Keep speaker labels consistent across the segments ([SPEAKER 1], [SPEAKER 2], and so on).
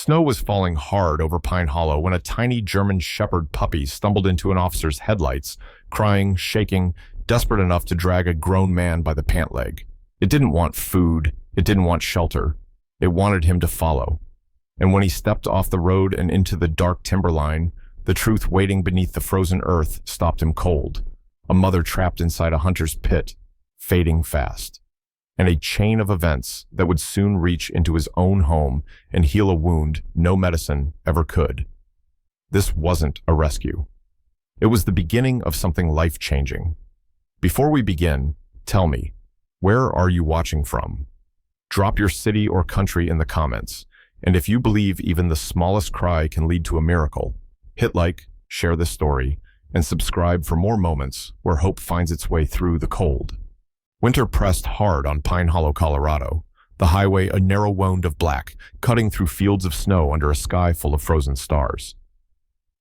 [SPEAKER 1] Snow was falling hard over Pine Hollow when a tiny German Shepherd puppy stumbled into an officer's headlights, crying, shaking, desperate enough to drag a grown man by the pant leg. It didn't want food. It didn't want shelter. It wanted him to follow. And when he stepped off the road and into the dark timberline, the truth waiting beneath the frozen earth stopped him cold. A mother trapped inside a hunter's pit, fading fast. And a chain of events that would soon reach into his own home and heal a wound no medicine ever could. This wasn't a rescue. It was the beginning of something life-changing. Before we begin, tell me, where are you watching from? Drop your city or country in the comments, and if you believe even the smallest cry can lead to a miracle, hit like, share this story, and subscribe for more moments where hope finds its way through the cold. Winter pressed hard on Pine Hollow, Colorado, the highway a narrow wound of black, cutting through fields of snow under a sky full of frozen stars.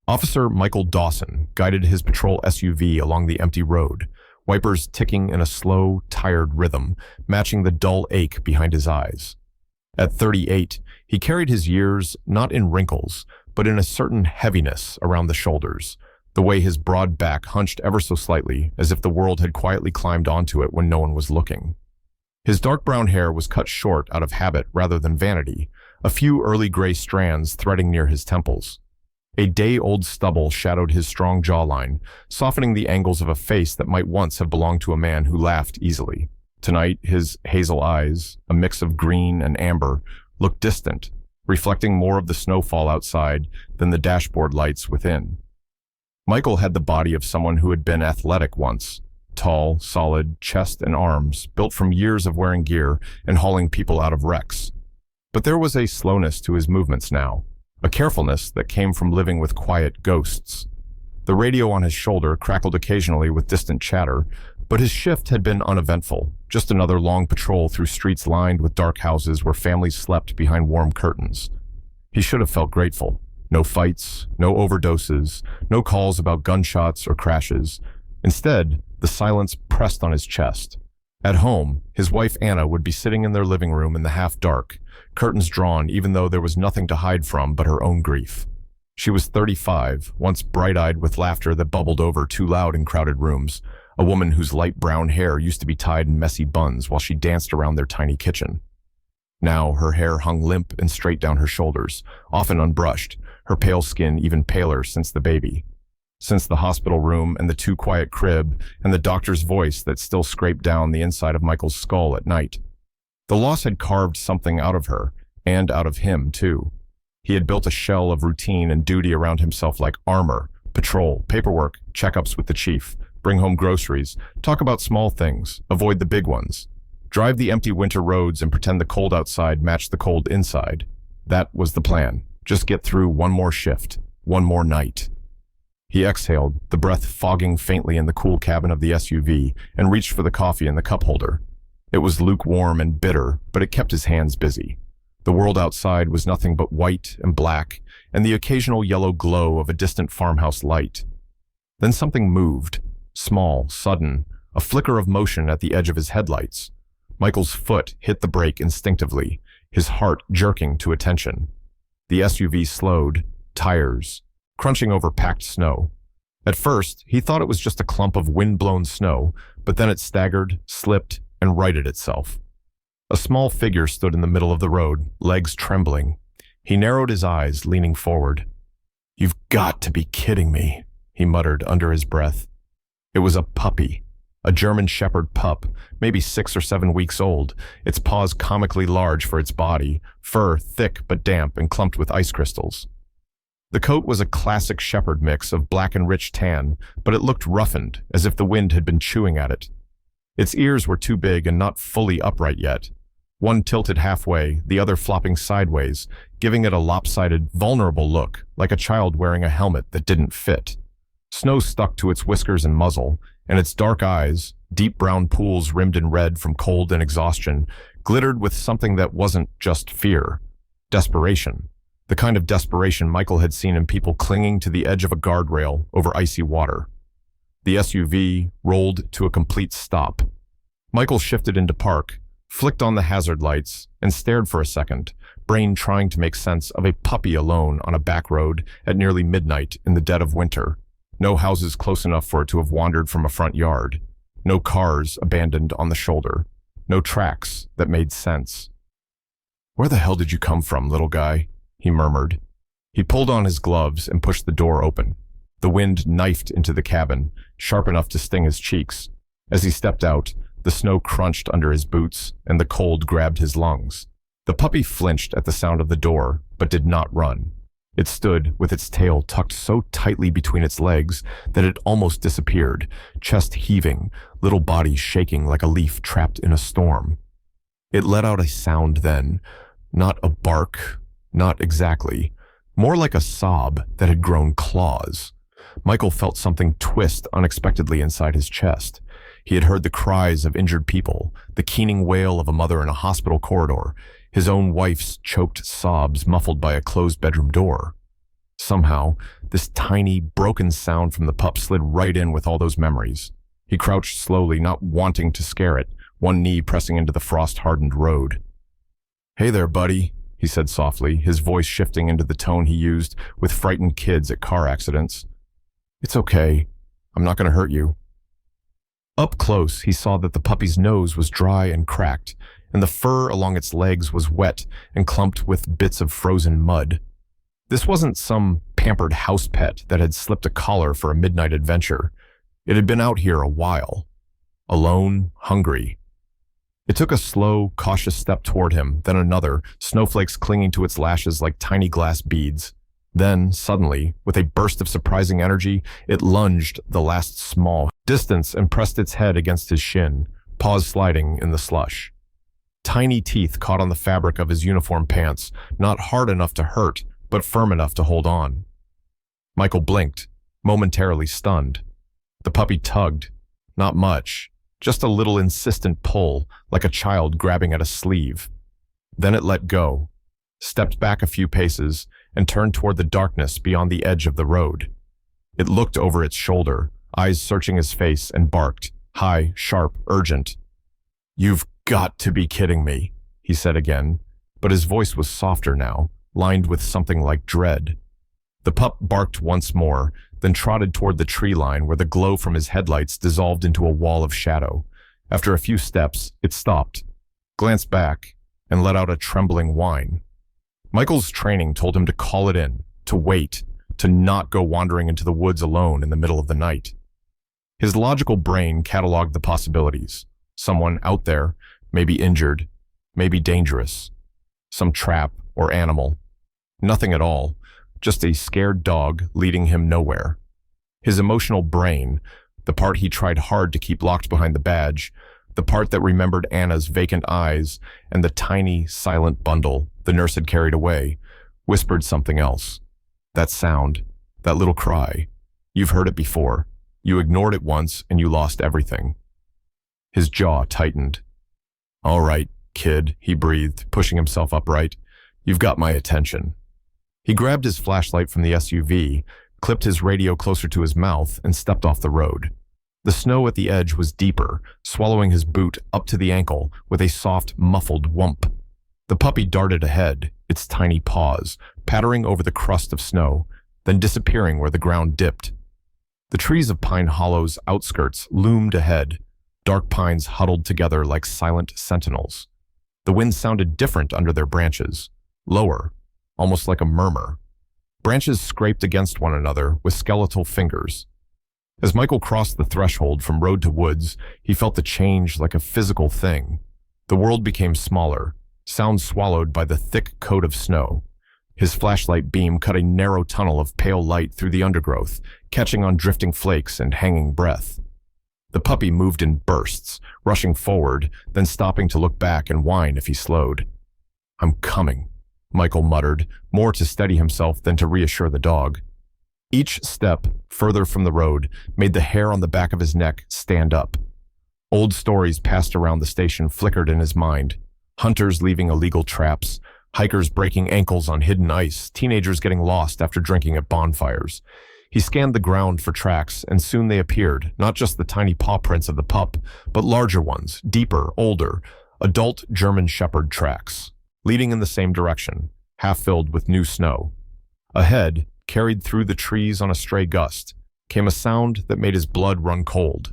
[SPEAKER 1] Officer Michael Dawson guided his patrol SUV along the empty road, wipers ticking in a slow, tired rhythm, matching the dull ache behind his eyes. At 38, he carried his years not in wrinkles, but in a certain heaviness around the shoulders, the way his broad back hunched ever so slightly, as if the world had quietly climbed onto it when no one was looking. His dark brown hair was cut short out of habit rather than vanity, a few early gray strands threading near his temples. A day-old stubble shadowed his strong jawline, softening the angles of a face that might once have belonged to a man who laughed easily. Tonight, his hazel eyes, a mix of green and amber, looked distant, reflecting more of the snowfall outside than the dashboard lights within. Michael had the body of someone who had been athletic once, tall, solid, chest and arms, built from years of wearing gear and hauling people out of wrecks. But there was a slowness to his movements now, a carefulness that came from living with quiet ghosts. The radio on his shoulder crackled occasionally with distant chatter, but his shift had been uneventful, just another long patrol through streets lined with dark houses where families slept behind warm curtains. He should have felt grateful. No fights, no overdoses, no calls about gunshots or crashes. Instead, the silence pressed on his chest. At home, his wife Anna would be sitting in their living room in the half-dark, curtains drawn even though there was nothing to hide from but her own grief. She was 35, once bright-eyed with laughter that bubbled over too loud in crowded rooms, a woman whose light brown hair used to be tied in messy buns while she danced around their tiny kitchen. Now her hair hung limp and straight down her shoulders, often unbrushed, her pale skin even paler since the baby. Since the hospital room and the too quiet crib and the doctor's voice that still scraped down the inside of Michael's skull at night. The loss had carved something out of her, and out of him, too. He had built a shell of routine and duty around himself like armor, patrol, paperwork, checkups with the chief, bring home groceries, talk about small things, avoid the big ones. Drive the empty winter roads and pretend the cold outside matched the cold inside. That was the plan. Just get through one more shift, one more night. He exhaled, the breath fogging faintly in the cool cabin of the SUV, and reached for the coffee in the cup holder. It was lukewarm and bitter, but it kept his hands busy. The world outside was nothing but white and black, and the occasional yellow glow of a distant farmhouse light. Then something moved, small, sudden, a flicker of motion at the edge of his headlights. Michael's foot hit the brake instinctively, his heart jerking to attention. The SUV slowed, tires, crunching over packed snow. At first, he thought it was just a clump of wind-blown snow, but then it staggered, slipped, and righted itself. A small figure stood in the middle of the road, legs trembling. He narrowed his eyes, leaning forward. "You've got to be kidding me," he muttered under his breath. It was a puppy. A German Shepherd pup, maybe 6 or 7 weeks old, its paws comically large for its body, fur thick but damp and clumped with ice crystals. The coat was a classic Shepherd mix of black and rich tan, but it looked roughened, as if the wind had been chewing at it. Its ears were too big and not fully upright yet. One tilted halfway, the other flopping sideways, giving it a lopsided, vulnerable look, like a child wearing a helmet that didn't fit. Snow stuck to its whiskers and muzzle, and its dark eyes, deep brown pools rimmed in red from cold and exhaustion, glittered with something that wasn't just fear. Desperation. The kind of desperation Michael had seen in people clinging to the edge of a guardrail over icy water. The SUV rolled to a complete stop. Michael shifted into park, flicked on the hazard lights, and stared for a second, brain trying to make sense of a puppy alone on a back road at nearly midnight in the dead of winter. No houses close enough for it to have wandered from a front yard. No cars abandoned on the shoulder. No tracks that made sense. "Where the hell did you come from, little guy?" he murmured. He pulled on his gloves and pushed the door open. The wind knifed into the cabin, sharp enough to sting his cheeks. As he stepped out, the snow crunched under his boots, and the cold grabbed his lungs. The puppy flinched at the sound of the door, but did not run. It stood with its tail tucked so tightly between its legs that it almost disappeared, chest heaving, little body shaking like a leaf trapped in a storm. It let out a sound then, not a bark, not exactly, more like a sob that had grown claws. Michael felt something twist unexpectedly inside his chest. He had heard the cries of injured people, the keening wail of a mother in a hospital corridor, his own wife's choked sobs muffled by a closed bedroom door. Somehow, this tiny, broken sound from the pup slid right in with all those memories. He crouched slowly, not wanting to scare it, one knee pressing into the frost-hardened road. "Hey there, buddy," he said softly, his voice shifting into the tone he used with frightened kids at car accidents. "It's okay. I'm not going to hurt you." Up close, he saw that the puppy's nose was dry and cracked, and the fur along its legs was wet and clumped with bits of frozen mud. This wasn't some pampered house pet that had slipped a collar for a midnight adventure. It had been out here a while. Alone, hungry. It took a slow, cautious step toward him, then another, snowflakes clinging to its lashes like tiny glass beads. Then, suddenly, with a burst of surprising energy, it lunged the last small distance and pressed its head against his shin, paws sliding in the slush. Tiny teeth caught on the fabric of his uniform pants, not hard enough to hurt, but firm enough to hold on. Michael blinked, momentarily stunned. The puppy tugged. Not much, just a little insistent pull, like a child grabbing at a sleeve. Then it let go, stepped back a few paces, and turned toward the darkness beyond the edge of the road. It looked over its shoulder, eyes searching his face, and barked, high, sharp, urgent. "You've got to be kidding me," he said again, but his voice was softer now, lined with something like dread. The pup barked once more, then trotted toward the tree line where the glow from his headlights dissolved into a wall of shadow. After a few steps, it stopped, glanced back, and let out a trembling whine. Michael's training told him to call it in, to wait, to not go wandering into the woods alone in the middle of the night. His logical brain cataloged the possibilities. Someone out there, maybe injured, maybe dangerous. Some trap or animal. Nothing at all, just a scared dog leading him nowhere. His emotional brain, the part he tried hard to keep locked behind the badge, the part that remembered Anna's vacant eyes and the tiny, silent bundle the nurse had carried away, whispered something else. That sound, that little cry. You've heard it before. You ignored it once and you lost everything. His jaw tightened. "All right, kid," he breathed, pushing himself upright. "You've got my attention." He grabbed his flashlight from the SUV, clipped his radio closer to his mouth, and stepped off the road. The snow at the edge was deeper, swallowing his boot up to the ankle with a soft, muffled whump. The puppy darted ahead, its tiny paws, pattering over the crust of snow, then disappearing where the ground dipped. The trees of Pine Hollow's outskirts loomed ahead, dark pines huddled together like silent sentinels. The wind sounded different under their branches, lower, almost like a murmur. Branches scraped against one another with skeletal fingers. As Michael crossed the threshold from road to woods, he felt the change like a physical thing. The world became smaller, sound swallowed by the thick coat of snow. His flashlight beam cut a narrow tunnel of pale light through the undergrowth, catching on drifting flakes and hanging breath. The puppy moved in bursts, rushing forward, then stopping to look back and whine if he slowed. "I'm coming," Michael muttered, more to steady himself than to reassure the dog. Each step, further from the road, made the hair on the back of his neck stand up. Old stories passed around the station flickered in his mind. Hunters leaving illegal traps, hikers breaking ankles on hidden ice, teenagers getting lost after drinking at bonfires. He scanned the ground for tracks, and soon they appeared, not just the tiny paw prints of the pup, but larger ones, deeper, older, adult German Shepherd tracks, leading in the same direction, half filled with new snow. Ahead, carried through the trees on a stray gust, came a sound that made his blood run cold.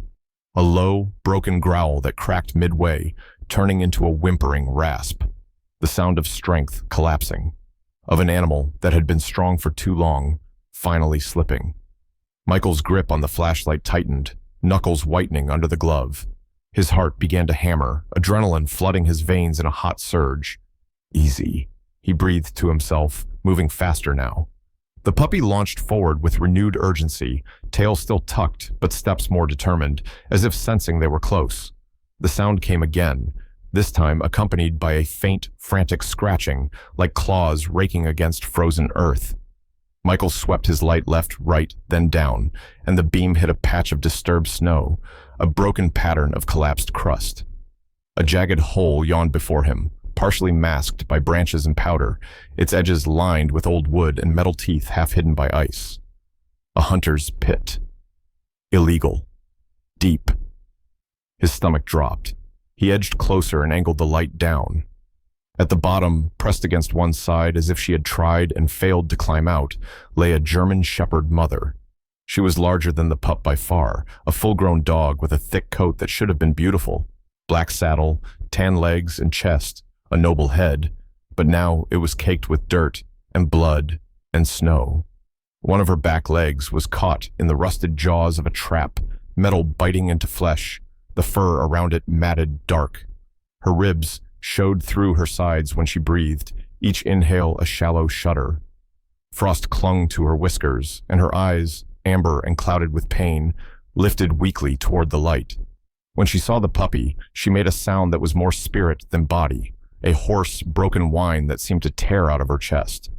[SPEAKER 1] A low, broken growl that cracked midway, turning into a whimpering rasp. The sound of strength collapsing, of an animal that had been strong for too long, finally slipping. Michael's grip on the flashlight tightened, knuckles whitening under the glove. His heart began to hammer, adrenaline flooding his veins in a hot surge. Easy, he breathed to himself, moving faster now. The puppy launched forward with renewed urgency, tail still tucked, but steps more determined, as if sensing they were close. The sound came again, this time accompanied by a faint, frantic scratching, like claws raking against frozen earth. Michael swept his light left, right, then down, and the beam hit a patch of disturbed snow, a broken pattern of collapsed crust. A jagged hole yawned before him, partially masked by branches and powder, its edges lined with old wood and metal teeth half hidden by ice. A hunter's pit. Illegal. Deep. His stomach dropped. He edged closer and angled the light down. At the bottom, pressed against one side as if she had tried and failed to climb out, lay a German shepherd mother. She was larger than the pup by far, a full-grown dog with a thick coat that should have been beautiful. Black saddle, tan legs and chest, a noble head, but now it was caked with dirt and blood and snow. One of her back legs was caught in the rusted jaws of a trap, metal biting into flesh, the fur around it matted dark. Her ribs showed through her sides when she breathed, each inhale a shallow shudder. Frost clung to her whiskers, and her eyes, amber and clouded with pain, lifted weakly toward the light. When she saw the puppy, she made a sound that was more spirit than body, a hoarse, broken whine that seemed to tear out of her chest.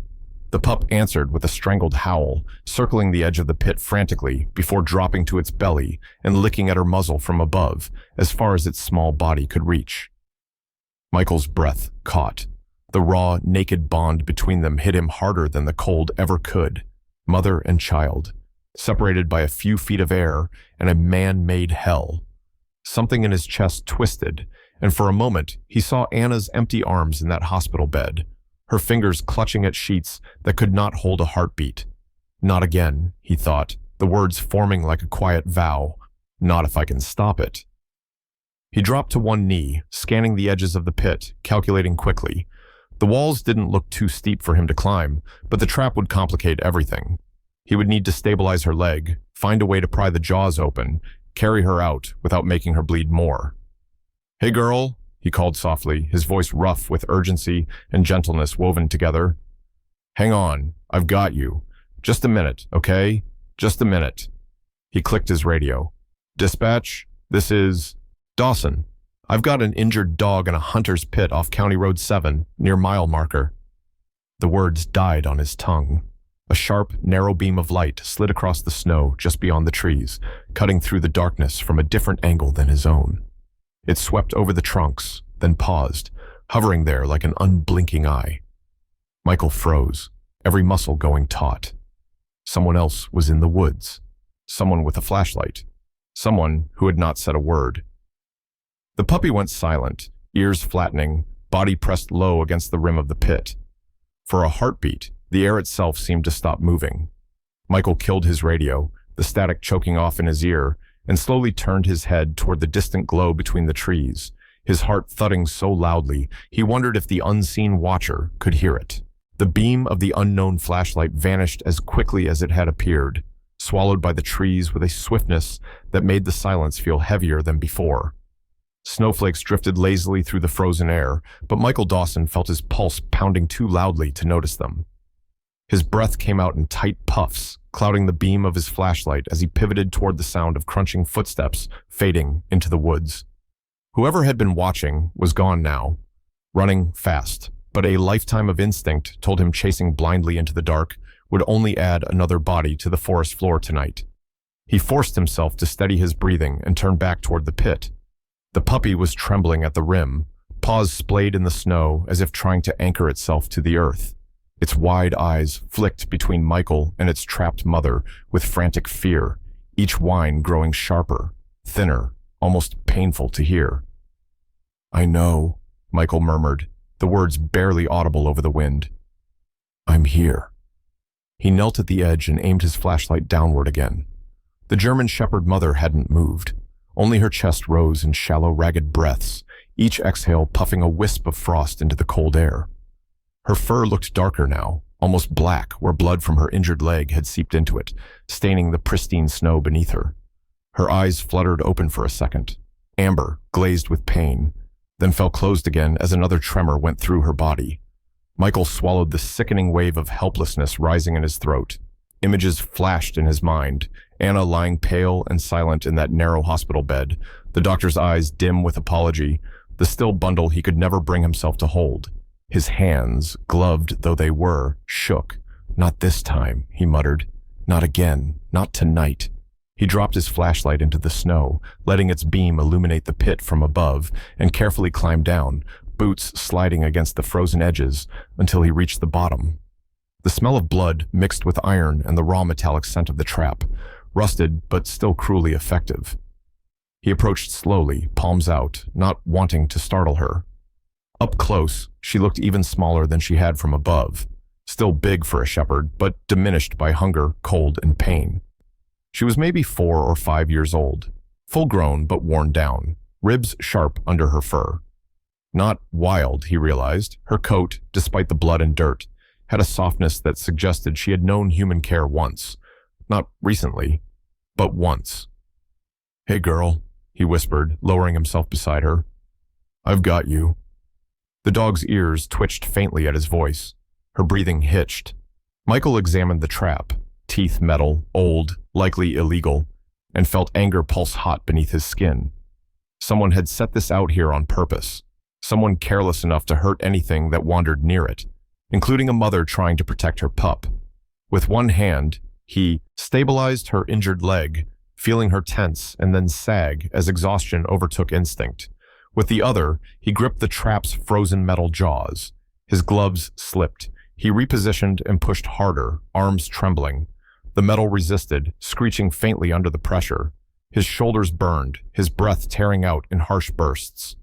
[SPEAKER 1] The pup answered with a strangled howl, circling the edge of the pit frantically before dropping to its belly and licking at her muzzle from above, as far as its small body could reach. Michael's breath caught. The raw, naked bond between them hit him harder than the cold ever could. Mother and child, separated by a few feet of air and a man-made hell. Something in his chest twisted, and for a moment he saw Anna's empty arms in that hospital bed, her fingers clutching at sheets that could not hold a heartbeat. Not again, he thought, the words forming like a quiet vow. Not if I can stop it. He dropped to one knee, scanning the edges of the pit, calculating quickly. The walls didn't look too steep for him to climb, but the trap would complicate everything. He would need to stabilize her leg, find a way to pry the jaws open, carry her out without making her bleed more. "Hey girl," he called softly, his voice rough with urgency and gentleness woven together. "Hang on, I've got you. Just a minute, okay? Just a minute." He clicked his radio. "Dispatch, this is Dawson. I've got an injured dog in a hunter's pit off County Road 7, near mile marker." The words died on his tongue. A sharp, narrow beam of light slid across the snow just beyond the trees, cutting through the darkness from a different angle than his own. It swept over the trunks, then paused, hovering there like an unblinking eye. Michael froze, every muscle going taut. Someone else was in the woods. Someone with a flashlight. Someone who had not said a word. The puppy went silent, ears flattening, body pressed low against the rim of the pit. For a heartbeat, the air itself seemed to stop moving. Michael killed his radio, the static choking off in his ear, and slowly turned his head toward the distant glow between the trees, his heart thudding so loudly he wondered if the unseen watcher could hear it. The beam of the unknown flashlight vanished as quickly as it had appeared, swallowed by the trees with a swiftness that made the silence feel heavier than before. Snowflakes drifted lazily through the frozen air, but Michael Dawson felt his pulse pounding too loudly to notice them. His breath came out in tight puffs, clouding the beam of his flashlight as he pivoted toward the sound of crunching footsteps fading into the woods. Whoever had been watching was gone now, running fast, but a lifetime of instinct told him chasing blindly into the dark would only add another body to the forest floor tonight. He forced himself to steady his breathing and turn back toward the pit. The puppy was trembling at the rim, paws splayed in the snow as if trying to anchor itself to the earth. Its wide eyes flicked between Michael and its trapped mother with frantic fear, each whine growing sharper, thinner, almost painful to hear. "I know," Michael murmured, the words barely audible over the wind. "I'm here." He knelt at the edge and aimed his flashlight downward again. The German Shepherd mother hadn't moved. Only her chest rose in shallow, ragged breaths, each exhale puffing a wisp of frost into the cold air. Her fur looked darker now, almost black where blood from her injured leg had seeped into it, staining the pristine snow beneath her. Her eyes fluttered open for a second, amber, glazed with pain, then fell closed again as another tremor went through her body. Michael swallowed the sickening wave of helplessness rising in his throat. Images flashed in his mind, Anna lying pale and silent in that narrow hospital bed, the doctor's eyes dim with apology, the still bundle he could never bring himself to hold. His hands, gloved though they were, shook. "Not this time," he muttered. "Not again. Not tonight." He dropped his flashlight into the snow, letting its beam illuminate the pit from above, and carefully climbed down, boots sliding against the frozen edges, until he reached the bottom. The smell of blood mixed with iron and the raw metallic scent of the trap, rusted but still cruelly effective. He approached slowly, palms out, not wanting to startle her. Up close, she looked even smaller than she had from above, still big for a shepherd, but diminished by hunger, cold, and pain. She was maybe 4 or 5 years old, full-grown but worn down, ribs sharp under her fur. Not wild, he realized. Her coat, despite the blood and dirt, had a softness that suggested she had known human care once. Not recently, but once. "Hey, girl," he whispered, lowering himself beside her. "I've got you." The dog's ears twitched faintly at his voice. Her breathing hitched. Michael examined the trap, teeth metal, old, likely illegal, and felt anger pulse hot beneath his skin. Someone had set this out here on purpose. Someone careless enough to hurt anything that wandered near it, including a mother trying to protect her pup. With one hand, he stabilized her injured leg, feeling her tense and then sag as exhaustion overtook instinct. With the other, he gripped the trap's frozen metal jaws. His gloves slipped. He repositioned and pushed harder, arms trembling. The metal resisted, screeching faintly under the pressure. His shoulders burned, his breath tearing out in harsh bursts.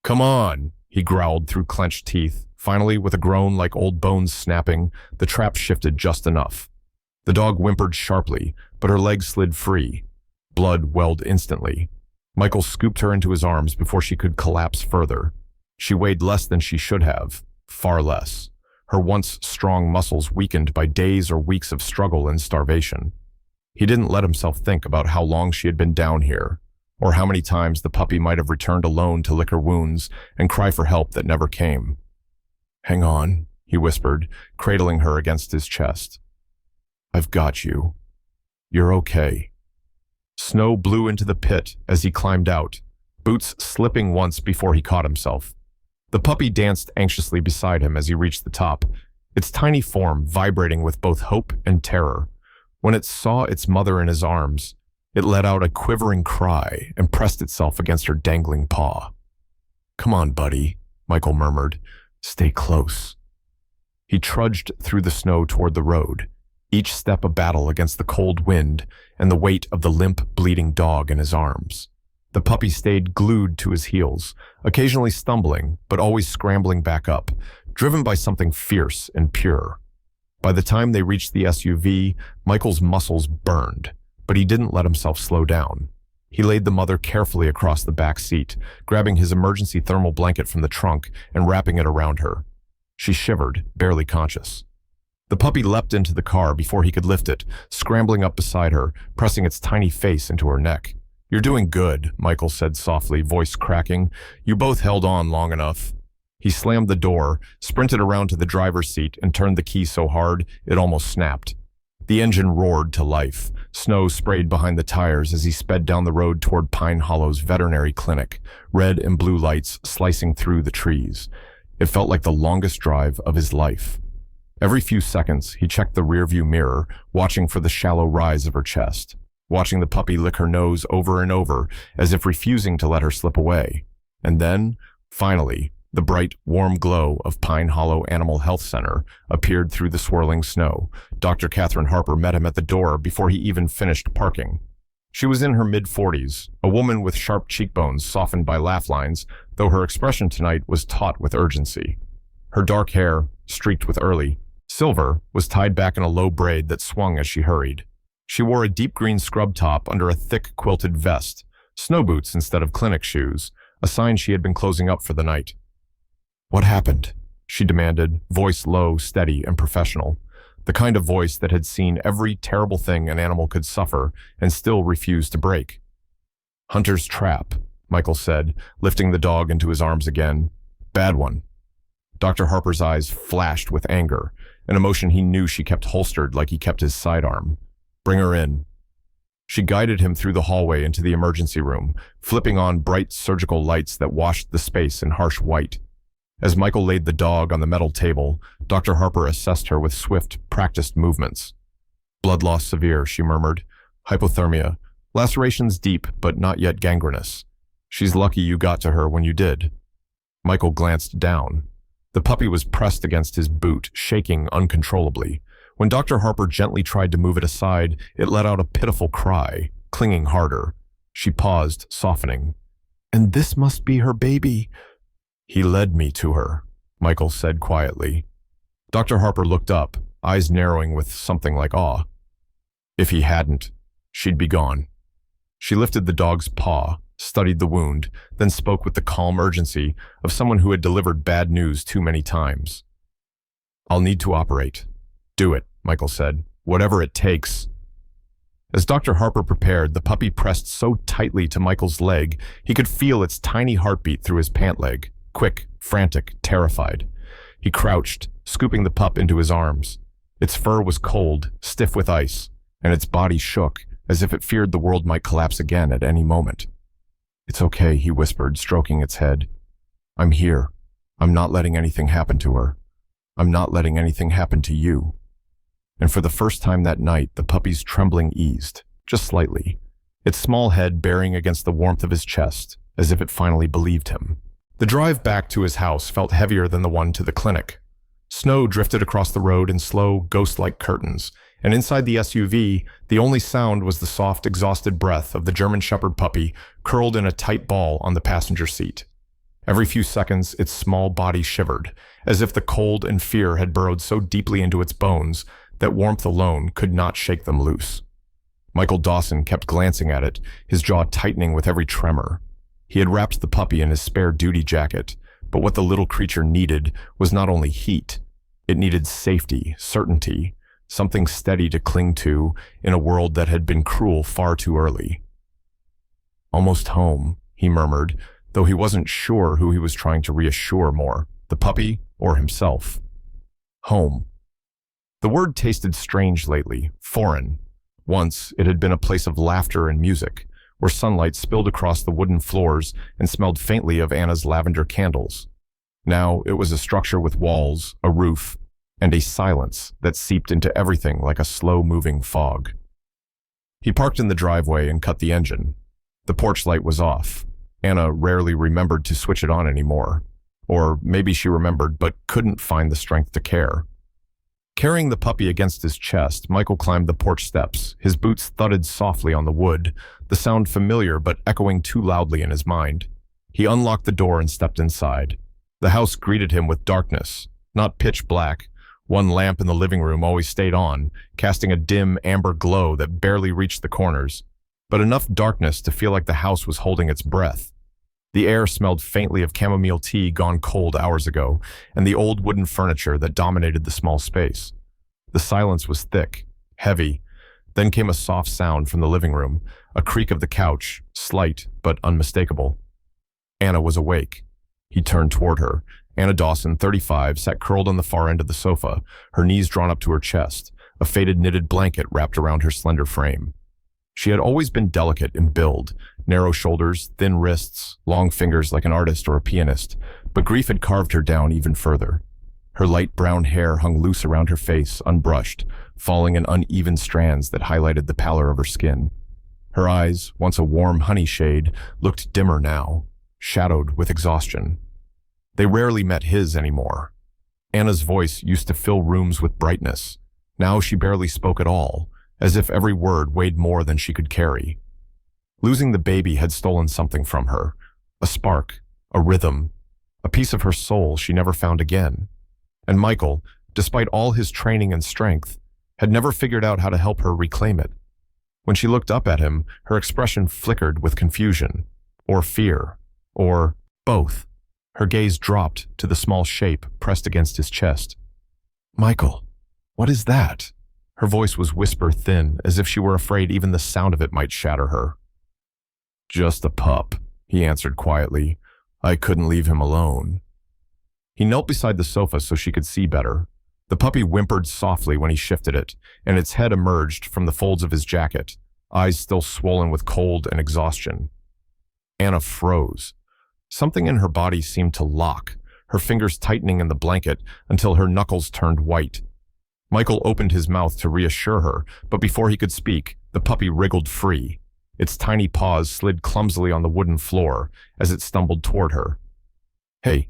[SPEAKER 1] "Come on," he growled through clenched teeth. Finally, with a groan like old bones snapping, the trap shifted just enough. The dog whimpered sharply, but her leg slid free. Blood welled instantly. Michael scooped her into his arms before she could collapse further. She weighed less than she should have, far less. Her once strong muscles weakened by days or weeks of struggle and starvation. He didn't let himself think about how long she had been down here, or how many times the puppy might have returned alone to lick her wounds and cry for help that never came. "Hang on," he whispered, cradling her against his chest. "I've got you. You're okay." Snow blew into the pit as he climbed out, boots slipping once before he caught himself. The puppy danced anxiously beside him as he reached the top, its tiny form vibrating with both hope and terror. When it saw its mother in his arms, it let out a quivering cry and pressed itself against her dangling paw. "Come on, buddy," Michael murmured. "Stay close." He trudged through the snow toward the road, each step a battle against the cold wind and the weight of the limp, bleeding dog in his arms. The puppy stayed glued to his heels, occasionally stumbling, but always scrambling back up, driven by something fierce and pure. By the time they reached the SUV, Michael's muscles burned, but he didn't let himself slow down. He laid the mother carefully across the back seat, grabbing his emergency thermal blanket from the trunk and wrapping it around her. She shivered, barely conscious. The puppy leapt into the car before he could lift it, scrambling up beside her, pressing its tiny face into her neck. "You're doing good," Michael said softly, voice cracking. "You both held on long enough." He slammed the door, sprinted around to the driver's seat, and turned the key so hard it almost snapped. The engine roared to life. Snow sprayed behind the tires as he sped down the road toward Pine Hollow's veterinary clinic, red and blue lights slicing through the trees. It felt like the longest drive of his life. Every few seconds, he checked the rearview mirror, watching for the shallow rise of her chest, watching the puppy lick her nose over and over, as if refusing to let her slip away. And then, finally, the bright, warm glow of Pine Hollow Animal Health Center appeared through the swirling snow. Dr. Catherine Harper met him at the door before he even finished parking. She was in her mid-40s, a woman with sharp cheekbones softened by laugh lines, though her expression tonight was taut with urgency. Her dark hair, streaked with early silver, was tied back in a low braid that swung as she hurried. She wore a deep green scrub top under a thick quilted vest, snow boots instead of clinic shoes, a sign she had been closing up for the night. "What happened?" she demanded, voice low, steady, and professional. The kind of voice that had seen every terrible thing an animal could suffer and still refused to break. "Hunter's trap," Michael said, lifting the dog into his arms again. "Bad one." Dr. Harper's eyes flashed with anger, an emotion he knew she kept holstered like he kept his sidearm. "Bring her in." She guided him through the hallway into the emergency room, flipping on bright surgical lights that washed the space in harsh white. As Michael laid the dog on the metal table, Dr. Harper assessed her with swift, practiced movements. "Blood loss severe," she murmured. "Hypothermia. Lacerations deep, but not yet gangrenous. She's lucky you got to her when you did." Michael glanced down. The puppy was pressed against his boot, shaking uncontrollably. When Dr. Harper gently tried to move it aside, it let out a pitiful cry, clinging harder. She paused, softening. "And this must be her baby." "He led me to her," Michael said quietly. Dr. Harper looked up, eyes narrowing with something like awe. "If he hadn't, she'd be gone." She lifted the dog's paw, studied the wound, then spoke with the calm urgency of someone who had delivered bad news too many times. "I'll need to operate." "Do it," Michael said. "Whatever it takes." As Dr. Harper prepared, the puppy pressed so tightly to Michael's leg, he could feel its tiny heartbeat through his pant leg, quick, frantic, terrified. He crouched, scooping the pup into his arms. Its fur was cold, stiff with ice, and its body shook, as if it feared the world might collapse again at any moment. "It's okay," he whispered, stroking its head. "I'm here. I'm not letting anything happen to her. I'm not letting anything happen to you." And for the first time that night, the puppy's trembling eased, just slightly, its small head bearing against the warmth of his chest, as if it finally believed him. The drive back to his house felt heavier than the one to the clinic. Snow drifted across the road in slow, ghost-like curtains, and inside the SUV, the only sound was the soft, exhausted breath of the German Shepherd puppy curled in a tight ball on the passenger seat. Every few seconds, its small body shivered, as if the cold and fear had burrowed so deeply into its bones that warmth alone could not shake them loose. Michael Dawson kept glancing at it, his jaw tightening with every tremor. He had wrapped the puppy in his spare duty jacket, but what the little creature needed was not only heat. It needed safety, certainty, something steady to cling to in a world that had been cruel far too early. "Almost home," he murmured, though he wasn't sure who he was trying to reassure more, the puppy or himself. Home. The word tasted strange lately, foreign. Once, it had been a place of laughter and music, where sunlight spilled across the wooden floors and smelled faintly of Anna's lavender candles. Now, it was a structure with walls, a roof, and a silence that seeped into everything like a slow-moving fog. He parked in the driveway and cut the engine. The porch light was off. Anna rarely remembered to switch it on anymore. Or maybe she remembered but couldn't find the strength to care. Carrying the puppy against his chest, Michael climbed the porch steps. His boots thudded softly on the wood, the sound familiar but echoing too loudly in his mind. He unlocked the door and stepped inside. The house greeted him with darkness, not pitch black. One lamp in the living room always stayed on, casting a dim amber glow that barely reached the corners, but enough darkness to feel like the house was holding its breath. The air smelled faintly of chamomile tea gone cold hours ago, and the old wooden furniture that dominated the small space. The silence was thick, heavy. Then came a soft sound from the living room, a creak of the couch, slight but unmistakable. Anna was awake. He turned toward her. Anna Dawson, 35, sat curled on the far end of the sofa, her knees drawn up to her chest, a faded knitted blanket wrapped around her slender frame. She had always been delicate in build, narrow shoulders, thin wrists, long fingers like an artist or a pianist, but grief had carved her down even further. Her light brown hair hung loose around her face, unbrushed, falling in uneven strands that highlighted the pallor of her skin. Her eyes, once a warm honey shade, looked dimmer now, shadowed with exhaustion. They rarely met his anymore. Anna's voice used to fill rooms with brightness. Now she barely spoke at all, as if every word weighed more than she could carry. Losing the baby had stolen something from her, a spark, a rhythm, a piece of her soul she never found again. And Michael, despite all his training and strength, had never figured out how to help her reclaim it. When she looked up at him, her expression flickered with confusion, or fear, or both. Her gaze dropped to the small shape pressed against his chest. "Michael, what is that?" Her voice was whisper-thin, as if she were afraid even the sound of it might shatter her. "Just a pup," he answered quietly. "I couldn't leave him alone." He knelt beside the sofa so she could see better. The puppy whimpered softly when he shifted it, and its head emerged from the folds of his jacket, eyes still swollen with cold and exhaustion. Anna froze. Something in her body seemed to lock, her fingers tightening in the blanket until her knuckles turned white. Michael opened his mouth to reassure her, but before he could speak, the puppy wriggled free. Its tiny paws slid clumsily on the wooden floor as it stumbled toward her. "Hey,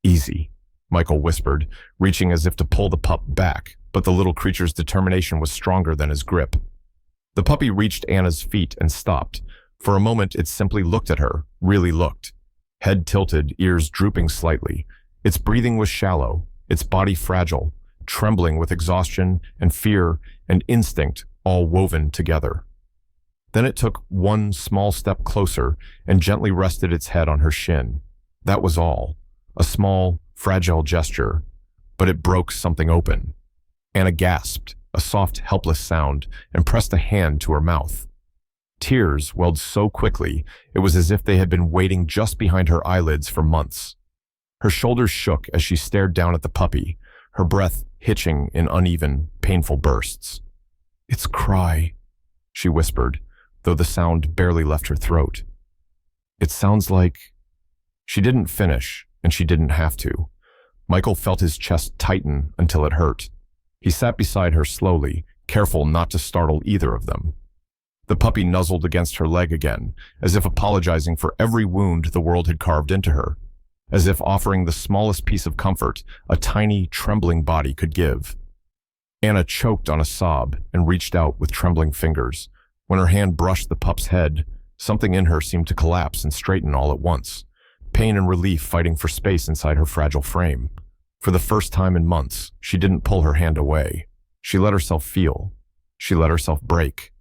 [SPEAKER 1] easy," Michael whispered, reaching as if to pull the pup back, but the little creature's determination was stronger than his grip. The puppy reached Anna's feet and stopped. For a moment, it simply looked at her, really looked. Head tilted, ears drooping slightly. Its breathing was shallow, its body fragile, trembling with exhaustion and fear and instinct all woven together. Then it took one small step closer and gently rested its head on her shin. That was all. A small, fragile gesture, but it broke something open. Anna gasped, a soft, helpless sound, and pressed a hand to her mouth. Tears welled so quickly, it was as if they had been waiting just behind her eyelids for months. Her shoulders shook as she stared down at the puppy, her breath hitching in uneven, painful bursts. "It's Cry," she whispered, though the sound barely left her throat. "It sounds like—" She didn't finish, and she didn't have to. Michael felt his chest tighten until it hurt. He sat beside her slowly, careful not to startle either of them. The puppy nuzzled against her leg again, as if apologizing for every wound the world had carved into her, as if offering the smallest piece of comfort a tiny, trembling body could give. Anna choked on a sob and reached out with trembling fingers. When her hand brushed the pup's head, something in her seemed to collapse and straighten all at once, pain and relief fighting for space inside her fragile frame. For the first time in months, she didn't pull her hand away. She let herself feel. She let herself break.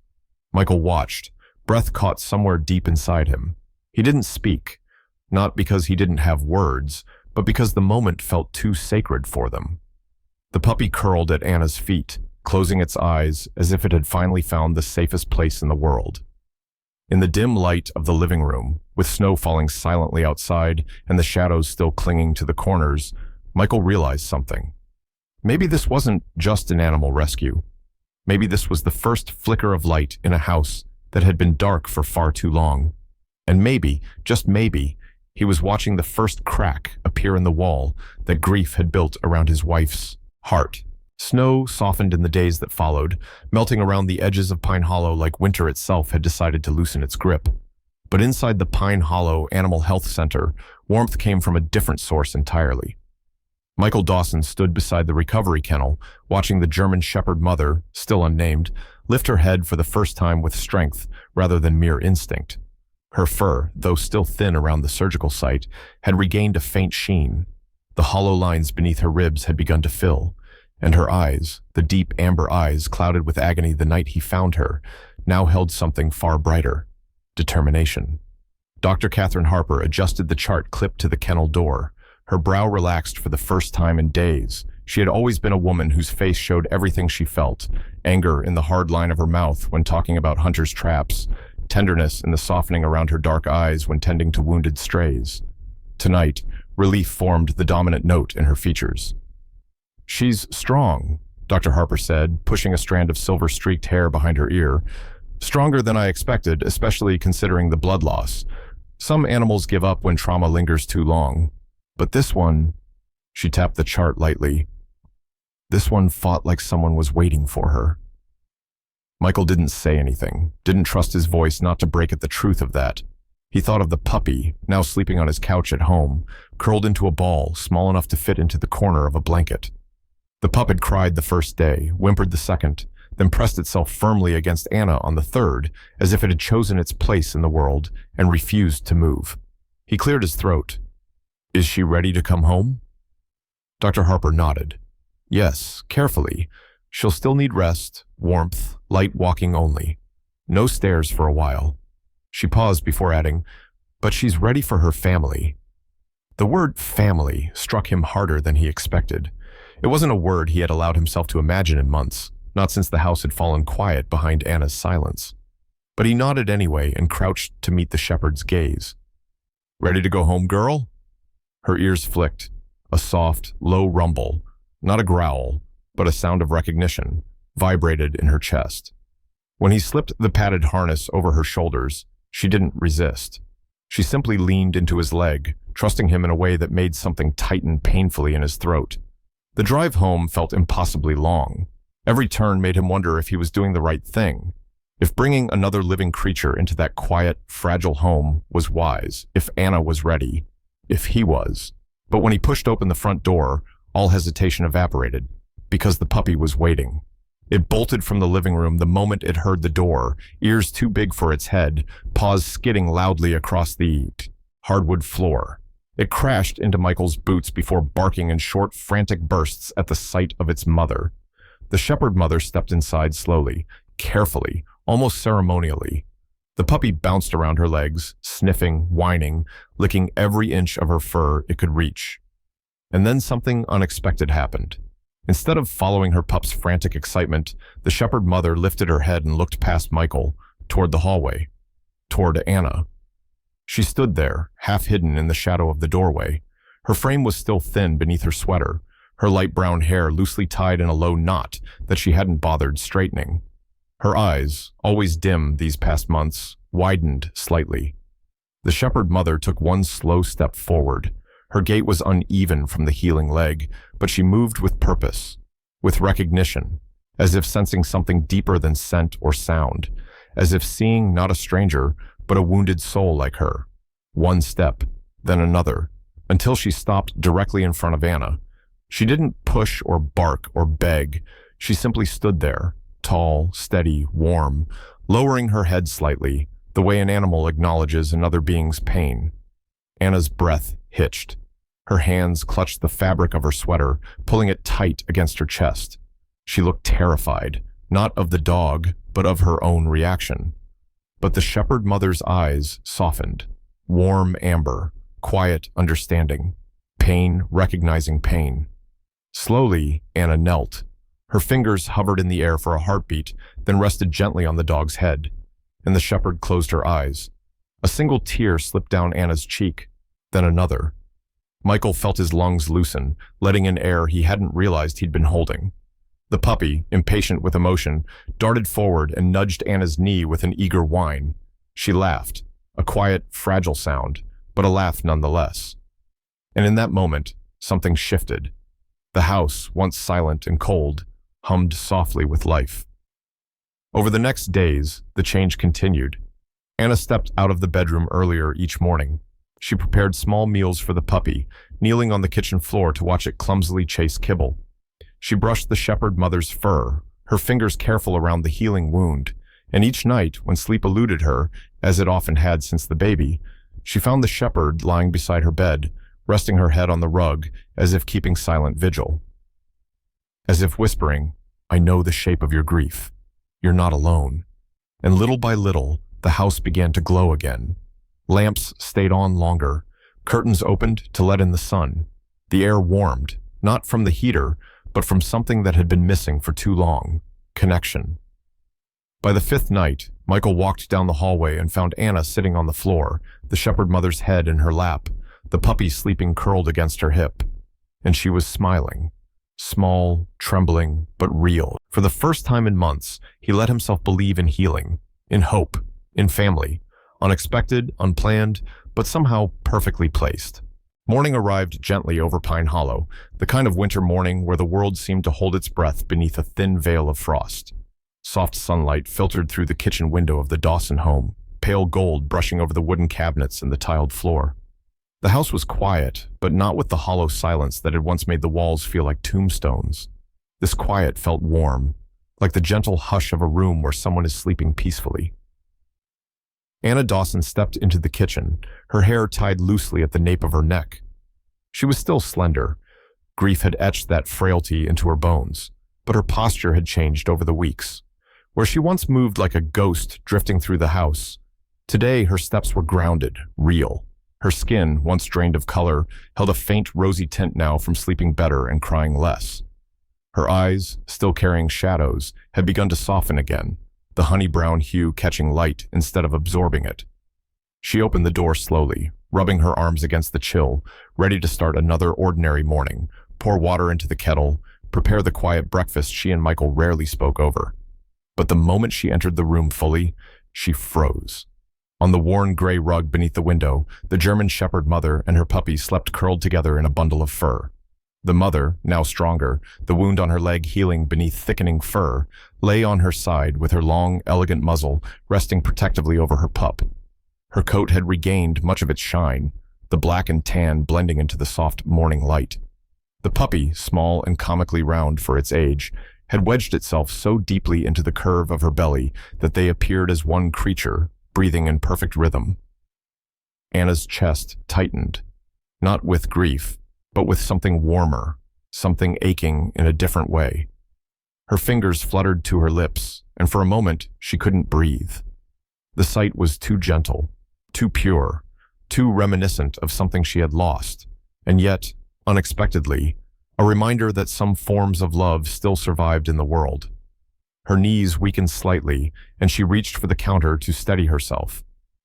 [SPEAKER 1] Michael watched, breath caught somewhere deep inside him. He didn't speak, not because he didn't have words, but because the moment felt too sacred for them. The puppy curled at Anna's feet, closing its eyes as if it had finally found the safest place in the world. In the dim light of the living room, with snow falling silently outside and the shadows still clinging to the corners, Michael realized something. Maybe this wasn't just an animal rescue. Maybe this was the first flicker of light in a house that had been dark for far too long. And maybe, just maybe, he was watching the first crack appear in the wall that grief had built around his wife's heart. Snow softened in the days that followed, melting around the edges of Pine Hollow like winter itself had decided to loosen its grip. But inside the Pine Hollow Animal Health Center, warmth came from a different source entirely. Michael Dawson stood beside the recovery kennel, watching the German Shepherd mother, still unnamed, lift her head for the first time with strength rather than mere instinct. Her fur, though still thin around the surgical site, had regained a faint sheen. The hollow lines beneath her ribs had begun to fill, and her eyes, the deep amber eyes clouded with agony the night he found her, now held something far brighter: determination. Dr. Catherine Harper adjusted the chart clipped to the kennel door. Her brow relaxed for the first time in days. She had always been a woman whose face showed everything she felt: anger in the hard line of her mouth when talking about hunters' traps, tenderness in the softening around her dark eyes when tending to wounded strays. Tonight, relief formed the dominant note in her features. "She's strong," Dr. Harper said, pushing a strand of silver-streaked hair behind her ear. "Stronger than I expected, especially considering the blood loss. Some animals give up when trauma lingers too long. But this one," she tapped the chart lightly, "this one fought like someone was waiting for her." Michael didn't say anything, didn't trust his voice not to break at the truth of that. He thought of the puppy, now sleeping on his couch at home, curled into a ball small enough to fit into the corner of a blanket. The pup had cried the first day, whimpered the second, then pressed itself firmly against Anna on the third, as if it had chosen its place in the world and refused to move. He cleared his throat. "Is she ready to come home?" Dr. Harper nodded. Yes, carefully. She'll still need rest, warmth, light walking only. No stairs for a while. She paused before adding, but she's ready for her family. The word family struck him harder than he expected. It wasn't a word he had allowed himself to imagine in months, not since the house had fallen quiet behind Anna's silence. But he nodded anyway and crouched to meet the shepherd's gaze. Ready to go home, girl? Her ears flicked, a soft, low rumble, not a growl, but a sound of recognition, vibrated in her chest. When he slipped the padded harness over her shoulders, she didn't resist. She simply leaned into his leg, trusting him in a way that made something tighten painfully in his throat. The drive home felt impossibly long. Every turn made him wonder if he was doing the right thing, if bringing another living creature into that quiet, fragile home was wise, if Anna was ready, if he was. But when he pushed open the front door, all hesitation evaporated, because the puppy was waiting. It bolted from the living room the moment it heard the door, ears too big for its head, paws skidding loudly across the hardwood floor. It crashed into Michael's boots before barking in short, frantic bursts at the sight of its mother. The shepherd mother stepped inside slowly, carefully, almost ceremonially. The puppy bounced around her legs, sniffing, whining, licking every inch of her fur it could reach. And then something unexpected happened. Instead of following her pup's frantic excitement, the shepherd mother lifted her head and looked past Michael, toward the hallway, toward Anna. She stood there, half hidden in the shadow of the doorway. Her frame was still thin beneath her sweater, her light brown hair loosely tied in a low knot that she hadn't bothered straightening. Her eyes, always dim these past months, widened slightly. The shepherd mother took one slow step forward. Her gait was uneven from the healing leg, but she moved with purpose, with recognition, as if sensing something deeper than scent or sound, as if seeing not a stranger, but a wounded soul like her. One step, then another, until she stopped directly in front of Anna. She didn't push or bark or beg. She simply stood there, tall, steady, warm, lowering her head slightly, the way an animal acknowledges another being's pain. Anna's breath hitched. Her hands clutched the fabric of her sweater, pulling it tight against her chest. She looked terrified, not of the dog, but of her own reaction. But the shepherd mother's eyes softened, warm amber, quiet understanding, pain recognizing pain. Slowly, Anna knelt. Her fingers hovered in the air for a heartbeat, then rested gently on the dog's head, and the shepherd closed her eyes. A single tear slipped down Anna's cheek, then another. Michael felt his lungs loosen, letting in air he hadn't realized he'd been holding. The puppy, impatient with emotion, darted forward and nudged Anna's knee with an eager whine. She laughed, a quiet, fragile sound, but a laugh nonetheless. And in that moment, something shifted. The house, once silent and cold, hummed softly with life. Over the next days, the change continued. Anna stepped out of the bedroom earlier each morning. She prepared small meals for the puppy, kneeling on the kitchen floor to watch it clumsily chase kibble. She brushed the shepherd mother's fur, her fingers careful around the healing wound, and each night, when sleep eluded her, as it often had since the baby, she found the shepherd lying beside her bed, resting her head on the rug, as if keeping silent vigil. As if whispering, "I know the shape of your grief. You're not alone." And little by little, the house began to glow again. Lamps stayed on longer. Curtains opened to let in the sun. The air warmed, not from the heater, but from something that had been missing for too long: connection. By the fifth night, Michael walked down the hallway and found Anna sitting on the floor, the shepherd mother's head in her lap, the puppy sleeping curled against her hip. And she was smiling. Small, trembling, but real. For the first time in months, he let himself believe in healing, in hope, in family. Unexpected, unplanned, but somehow perfectly placed. Morning arrived gently over Pine Hollow, the kind of winter morning where the world seemed to hold its breath beneath a thin veil of frost. Soft sunlight filtered through the kitchen window of the Dawson home, pale gold brushing over the wooden cabinets and the tiled floor. The house was quiet, but not with the hollow silence that had once made the walls feel like tombstones. This quiet felt warm, like the gentle hush of a room where someone is sleeping peacefully. Anna Dawson stepped into the kitchen, her hair tied loosely at the nape of her neck. She was still slender, Grief had etched that frailty into her bones, but her posture had changed over the weeks. Where she once moved like a ghost drifting through the house, today her steps were grounded, real. Her skin, once drained of color, held a faint rosy tint now from sleeping better and crying less. Her eyes, still carrying shadows, had begun to soften again, the honey-brown hue catching light instead of absorbing it. She opened the door slowly, rubbing her arms against the chill, ready to start another ordinary morning, pour water into the kettle, prepare the quiet breakfast she and Michael rarely spoke over. But the moment she entered the room fully, she froze. On the worn gray rug beneath the window, the German Shepherd mother and her puppy slept curled together in a bundle of fur. The mother, now stronger, the wound on her leg healing beneath thickening fur, lay on her side with her long, elegant muzzle resting protectively over her pup. Her coat had regained much of its shine, the black and tan blending into the soft morning light. The puppy, small and comically round for its age, had wedged itself so deeply into the curve of her belly that they appeared as one creature, breathing in perfect rhythm. Anna's chest tightened, not with grief, but with something warmer, something aching in a different way. Her fingers fluttered to her lips, and for a moment she couldn't breathe. The sight was too gentle, too pure, too reminiscent of something she had lost, and yet, unexpectedly, a reminder that some forms of love still survived in the world. Her knees weakened slightly, and she reached for the counter to steady herself.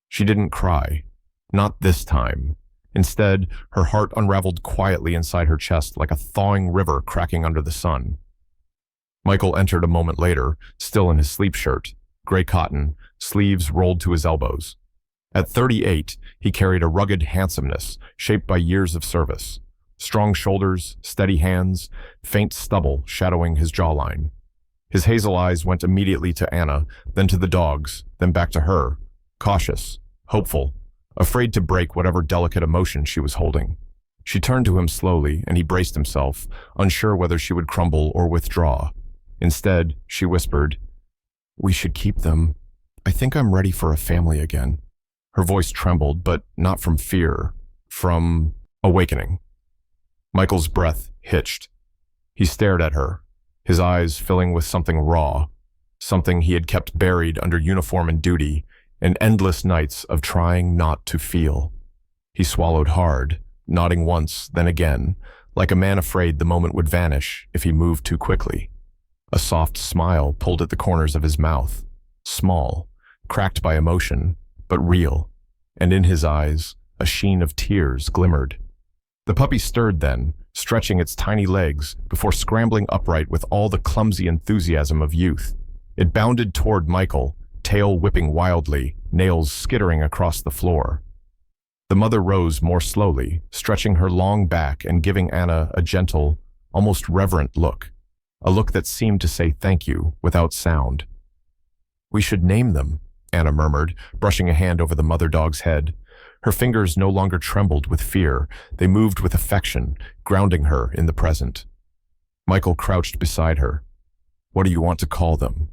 [SPEAKER 1] She didn't cry. Not this time. Instead, her heart unraveled quietly inside her chest like a thawing river cracking under the sun. Michael entered a moment later, still in his sleep shirt, gray cotton, sleeves rolled to his elbows. At 38, he carried a rugged handsomeness shaped by years of service. Strong shoulders, steady hands, faint stubble shadowing his jawline. His hazel eyes went immediately to Anna, then to the dogs, then back to her, cautious, hopeful, afraid to break whatever delicate emotion she was holding. She turned to him slowly, and he braced himself, unsure whether she would crumble or withdraw. Instead, she whispered, "We should keep them. I think I'm ready for a family again." Her voice trembled, but not from fear, from awakening. Michael's breath hitched. He stared at her, his eyes filling with something raw, something he had kept buried under uniform and duty, and endless nights of trying not to feel. He swallowed hard, nodding once, then again, like a man afraid the moment would vanish if he moved too quickly. A soft smile pulled at the corners of his mouth, small, cracked by emotion, but real, and in his eyes, a sheen of tears glimmered. The puppy stirred then, stretching its tiny legs before scrambling upright with all the clumsy enthusiasm of youth. It bounded toward Michael, tail whipping wildly, nails skittering across the floor. The mother rose more slowly, stretching her long back and giving Anna a gentle, almost reverent look, a look that seemed to say thank you without sound. "We should name them," Anna murmured, brushing a hand over the mother dog's head. Her fingers no longer trembled with fear, they moved with affection, grounding her in the present. Michael crouched beside her. "What do you want to call them?"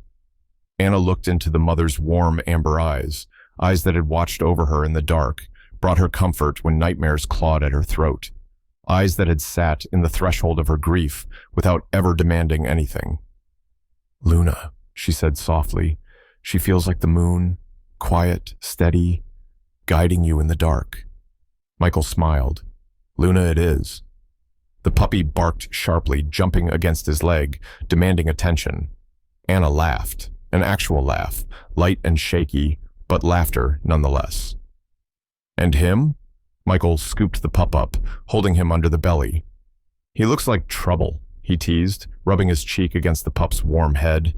[SPEAKER 1] Anna looked into the mother's warm amber eyes, eyes that had watched over her in the dark, brought her comfort when nightmares clawed at her throat, eyes that had sat in the threshold of her grief without ever demanding anything. "Luna," she said softly. "She feels like the moon, quiet, steady, guiding you in the dark." Michael smiled. "Luna it is." The puppy barked sharply, jumping against his leg, demanding attention. Anna laughed, an actual laugh, light and shaky, but laughter nonetheless. "And him?" Michael scooped the pup up, holding him under the belly. "He looks like trouble," he teased, rubbing his cheek against the pup's warm head.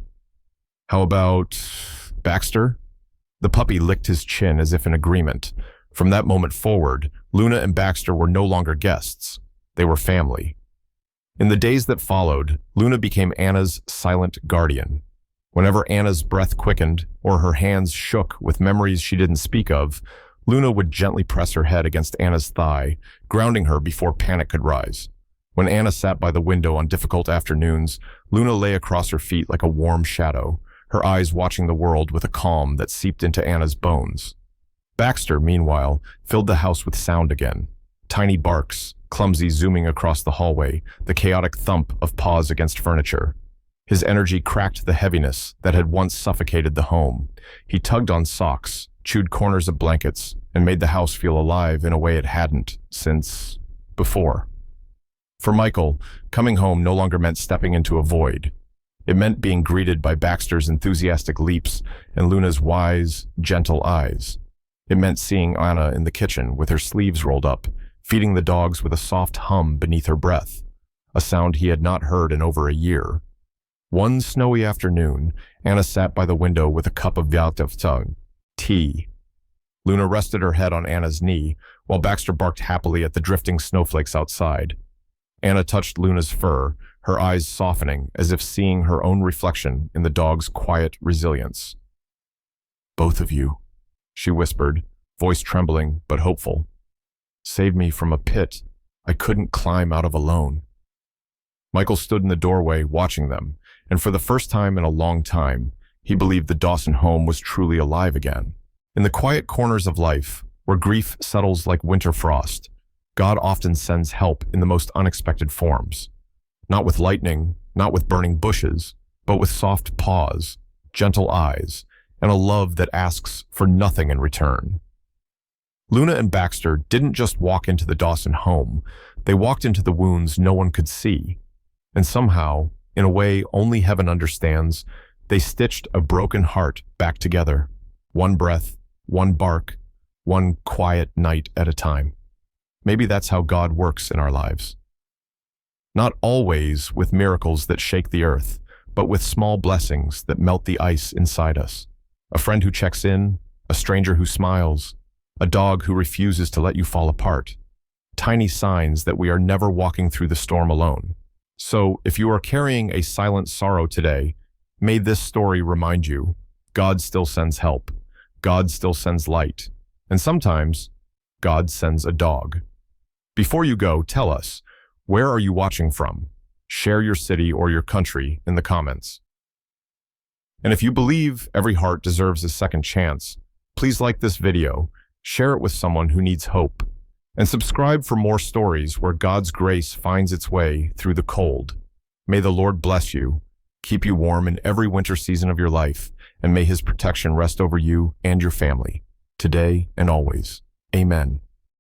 [SPEAKER 1] "How about Baxter?" The puppy licked his chin as if in agreement. From that moment forward, Luna and Baxter were no longer guests. They were family. In the days that followed, Luna became Anna's silent guardian. Whenever Anna's breath quickened or her hands shook with memories she didn't speak of, Luna would gently press her head against Anna's thigh, grounding her before panic could rise. When Anna sat by the window on difficult afternoons, Luna lay across her feet like a warm shadow, her eyes watching the world with a calm that seeped into Anna's bones. Baxter, meanwhile, filled the house with sound again. Tiny barks, clumsy zooming across the hallway, the chaotic thump of paws against furniture. His energy cracked the heaviness that had once suffocated the home. He tugged on socks, chewed corners of blankets, and made the house feel alive in a way it hadn't since before. For Michael, coming home no longer meant stepping into a void. It meant being greeted by Baxter's enthusiastic leaps and Luna's wise, gentle eyes. It meant seeing Anna in the kitchen with her sleeves rolled up, feeding the dogs with a soft hum beneath her breath, a sound he had not heard in over a year. One snowy afternoon, Anna sat by the window with a cup of Vjalteftung tea. Luna rested her head on Anna's knee, while Baxter barked happily at the drifting snowflakes outside. Anna touched Luna's fur, her eyes softening as if seeing her own reflection in the dog's quiet resilience. "Both of you," she whispered, voice trembling but hopeful. "Saved me from a pit I couldn't climb out of alone." Michael stood in the doorway watching them, and for the first time in a long time, he believed the Dawson home was truly alive again. In the quiet corners of life, where grief settles like winter frost, God often sends help in the most unexpected forms. Not with lightning, not with burning bushes, but with soft paws, gentle eyes, and a love that asks for nothing in return. Luna and Baxter didn't just walk into the Dawson home, they walked into the wounds no one could see. And somehow, in a way only heaven understands, they stitched a broken heart back together. One breath, one bark, one quiet night at a time. Maybe that's how God works in our lives. Not always with miracles that shake the earth, but with small blessings that melt the ice inside us. A friend who checks in, a stranger who smiles, a dog who refuses to let you fall apart. Tiny signs that we are never walking through the storm alone. So, if you are carrying a silent sorrow today, may this story remind you, God still sends help, God still sends light, and sometimes, God sends a dog. Before you go, tell us, where are you watching from? Share your city or your country in the comments. And if you believe every heart deserves a second chance, please like this video, share it with someone who needs hope, and subscribe for more stories where God's grace finds its way through the cold. May the Lord bless you, keep you warm in every winter season of your life, and may His protection rest over you and your family, today and always. Amen.